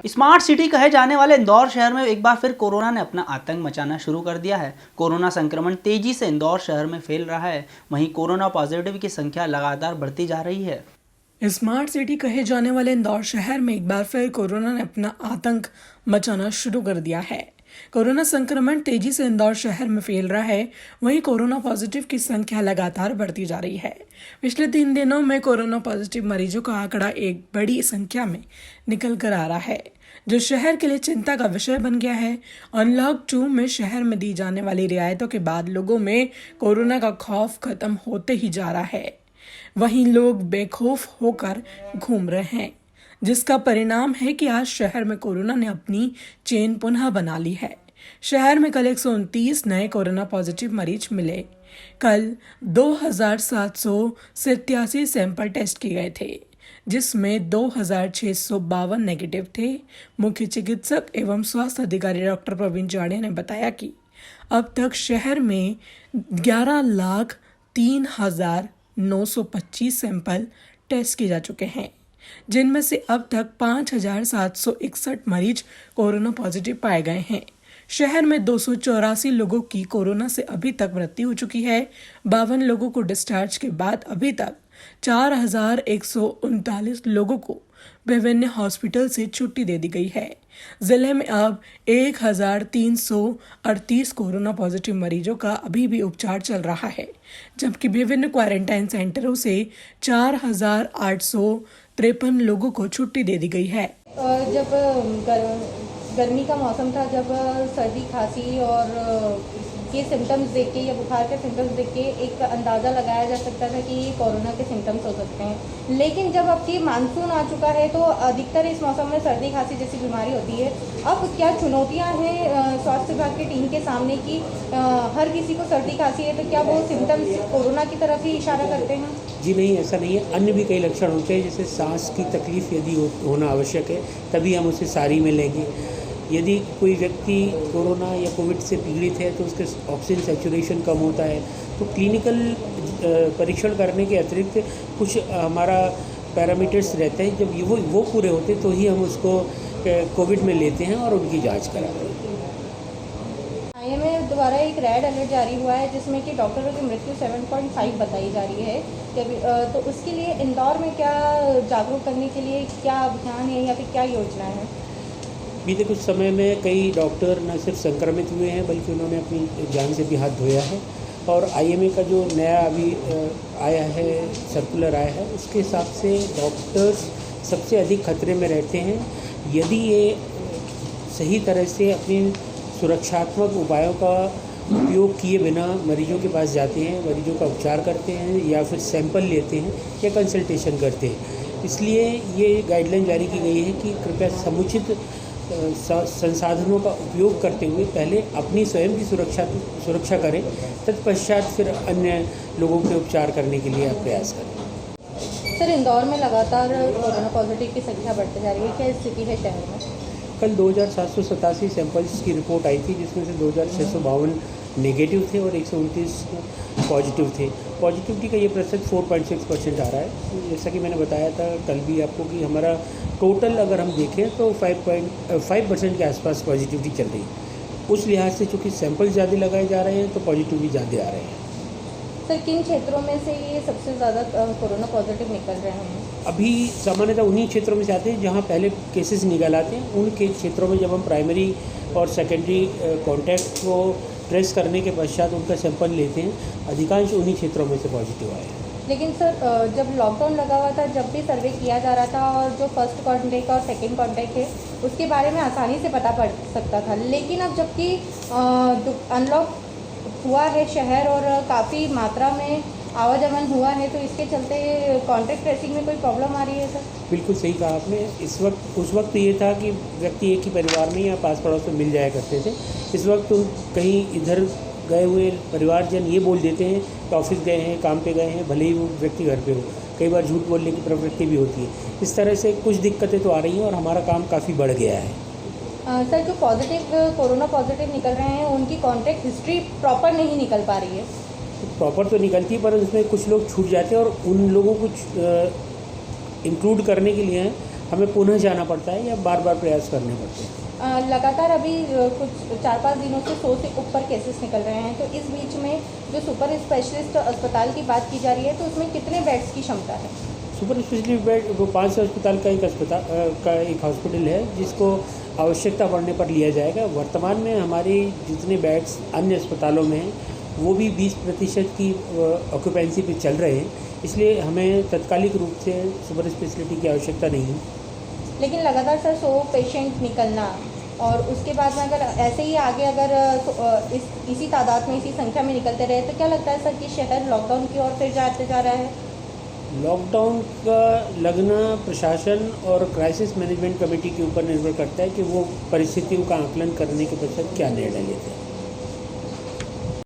Smart city कहे जाने वाले इंदौर शहर में एक बार फिर कोरोना ने अपना आतंक मचाना शुरू कर दिया है। कोरोना संक्रमण तेजी से इंदौर शहर में फैल रहा है। वहीं कोरोना पॉजिटिव की संख्या लगातार बढ़ती जा रही है। स्मार्ट सिटी कहे जाने वाले इंदौर शहर में एक बार फिर कोरोना ने अपना आतंक मचाना शुरू कर दिया है। कोरोना संक्रमण तेजी से इंदौर शहर में फैल रहा है। वहीं कोरोना पॉजिटिव की संख्या लगातार बढ़ती जा रही है। पिछले 3 दिनों में कोरोना पॉजिटिव मरीजों का आंकड़ा एक बड़ी संख्या में निकल कर आ रहा है, जो शहर के लिए चिंता का विषय बन गया है। अनलॉक 2 में शहर में दी जाने वाली रियायतों के बाद लोगों में कोरोना का खौफ खत्म होते ही जा रहा है। वहीं लोग बेखौफ होकर घूम रहे हैं, जिसका परिणाम है कि आज शहर में कोरोना ने अपनी चेन पुनः बना ली है। शहर में कल 129 नए कोरोना पॉजिटिव मरीज मिले। कल 2787 सैंपल टेस्ट किए गए थे, जिसमें 2652 नेगेटिव थे। मुख्य चिकित्सक एवं स्वास्थ्य अधिकारी डॉक्टर प्रवीण जाड़े ने बताया कि अब तक शहर में 11,03,925 सैंपल टेस्ट किए जा चुके हैं, जिनमें से अब तक 5,761 मरीज कोरोना पॉजिटिव पाए गए हैं। शहर में 284 लोगों की कोरोना से अभी तक मृत्यु हो चुकी है। 52 लोगों को डिस्चार्ज के बाद अभी तक 4,139 लोगों को विभिन्न हॉस्पिटल से छुट्टी दे दी गई है। जिले में अब 1,338 कोरोना पॉजिटिव मरीजों का अभी भी उपचार चल रहा है, जबकि विभिन्न क्वारंटाइन सेंटरों से 4,853 लोगों को छुट्टी दे दी गई है। जब गर्मी का मौसम था, जब सर्दी खांसी और ये सिम्टम्स देख के या बुखार के सिम्टम्स देख के एक अंदाज़ा लगाया जा सकता था कि ये कोरोना के सिम्टम्स हो सकते हैं। लेकिन जब अब ये मानसून आ चुका है तो अधिकतर इस मौसम में सर्दी खांसी जैसी बीमारी होती है। अब क्या चुनौतियां हैं स्वास्थ्य विभाग की टीम के सामने कि हर किसी को सर्दी खांसी है तो क्या वो सिम्टम्स कोरोना की तरफ ही इशारा करते हैं? जी नहीं, ऐसा नहीं है। अन्य भी कई लक्षण होते हैं, जैसे सांस की तकलीफ यदि होना आवश्यक है तभी हम उसे सारी में लेंगे। यदि कोई व्यक्ति कोरोना या कोविड से पीड़ित है तो उसके ऑक्सीजन सैचुरेशन कम होता है, तो क्लिनिकल परीक्षण करने के अतिरिक्त कुछ हमारा पैरामीटर्स रहते हैं। जब वो पूरे होते तो ही हम उसको कोविड में लेते हैं और उनकी जांच कराते हैं। IMA द्वारा एक रेड अलर्ट जारी हुआ है, जिसमें कि डॉक्टरों की मृत्यु 7.5 बताई जा रही है। तो उसके लिए इंदौर में क्या जागरूक करने के लिए क्या अभियान है या फिर क्या योजना है? बीते कुछ समय में कई डॉक्टर न सिर्फ संक्रमित हुए हैं बल्कि उन्होंने अपनी जान से भी हाथ धोया है। और IMA का जो नया अभी आया है, सर्कुलर आया है, उसके हिसाब से डॉक्टर्स सबसे अधिक खतरे में रहते हैं यदि ये सही तरह से अपनी सुरक्षात्मक उपायों का उपयोग किए बिना मरीजों के पास जाते हैं, मरीजों का उपचार करते हैं या फिर सैंपल लेते हैं या कंसल्टेशन करते हैं। इसलिए ये गाइडलाइन जारी की गई है कि कृपया समुचित संसाधनों का उपयोग करते हुए पहले अपनी स्वयं की सुरक्षा करें, तत्पश्चात फिर अन्य लोगों के उपचार करने के लिए आप प्रयास करें। सर, इंदौर में लगातार कोरोना पॉजिटिव की संख्या बढ़ती जा रही है, क्या स्थिति है शहर में? कल 2,787 सैंपल्स की रिपोर्ट आई थी, जिसमें से 2,652 नेगेटिव थे और 129 पॉजिटिव थे। पॉजिटिविटी का ये प्रतिशत 4.6% आ रहा है। जैसा कि मैंने बताया था कल भी आपको कि हमारा टोटल अगर हम देखें तो 5% के आसपास पॉजिटिविटी चल रही है। उस लिहाज से चूँकि सैंपल ज़्यादा लगाए जा रहे हैं तो पॉजिटिविटी ज़्यादा आ रहे हैं। सर, किन क्षेत्रों में से ये सबसे ज़्यादा कोरोना पॉजिटिव निकल रहे हैं? अभी सामान्यतः उन्हीं क्षेत्रों में से आते हैं जहाँ पहले केसेस निकल आते हैं। उनके क्षेत्रों में जब हम प्राइमरी और सेकेंडरी कॉन्टैक्ट को ट्रेस करने के पश्चात उनका सैंपल लेते हैं, अधिकांश उन्हीं क्षेत्रों में से पॉजिटिव आए हैं। लेकिन सर, जब लॉकडाउन लगा हुआ था, जब भी सर्वे किया जा रहा था और जो फर्स्ट कॉन्टैक्ट और सेकंड कॉन्टैक्ट है उसके बारे में आसानी से पता पड़ सकता था। लेकिन अब जबकि अनलॉक हुआ है शहर और काफ़ी मात्रा में आवागमन हुआ है, तो इसके चलते कॉन्टैक्ट ट्रेसिंग में कोई प्रॉब्लम आ रही है सर? बिल्कुल सही कहा आपने। उस वक्त ये था कि व्यक्ति एक ही परिवार में या पास पड़ोस में मिल जाया करते थे। इस वक्त कहीं इधर गए हुए परिवारजन ये बोल देते हैं कि ऑफिस गए हैं, काम पे गए हैं, भले ही वो व्यक्ति घर पे हो। कई बार झूठ बोलने की प्रवृत्ति भी होती है। इस तरह से कुछ दिक्कतें तो आ रही हैं और हमारा काम काफ़ी बढ़ गया है। सर, जो कोरोना पॉजिटिव निकल रहे हैं उनकी कॉन्टैक्ट हिस्ट्री प्रॉपर नहीं निकल पा रही है? प्रॉपर तो निकलती है, पर उसमें कुछ लोग छूट जाते हैं और उन लोगों को इंक्लूड करने के लिए हमें पुनः जाना पड़ता है या बार बार प्रयास करने पड़ते हैं। लगातार अभी कुछ 4-5 दिनों से 100 से ऊपर केसेस निकल रहे हैं, तो इस बीच में जो सुपर स्पेशलिस्ट अस्पताल की बात की जा रही है तो उसमें कितने बेड्स की क्षमता है? सुपर स्पेशलिटी बेड वो 500 अस्पताल का एक हॉस्पिटल है जिसको आवश्यकता पड़ने पर लिया जाएगा। वर्तमान में हमारी जितने बेड्स अन्य अस्पतालों में हैं वो भी 20% की ऑक्यूपेंसी पे चल रहे हैं, इसलिए हमें तत्कालिक रूप से सुपर स्पेशलिटी की आवश्यकता नहीं है। लेकिन लगातार सर 100 पेशेंट निकलना और उसके बाद में अगर ऐसे ही आगे अगर इसी तादाद में इसी संख्या में निकलते रहे तो क्या लगता है सर कि शहर लॉकडाउन की ओर फिर जाते जा रहा है? लॉकडाउन का लगना प्रशासन और क्राइसिस मैनेजमेंट कमेटी के ऊपर निर्भर करता है कि वो परिस्थितियों का आकलन करने के पश्चात क्या निर्णय लेते हैं।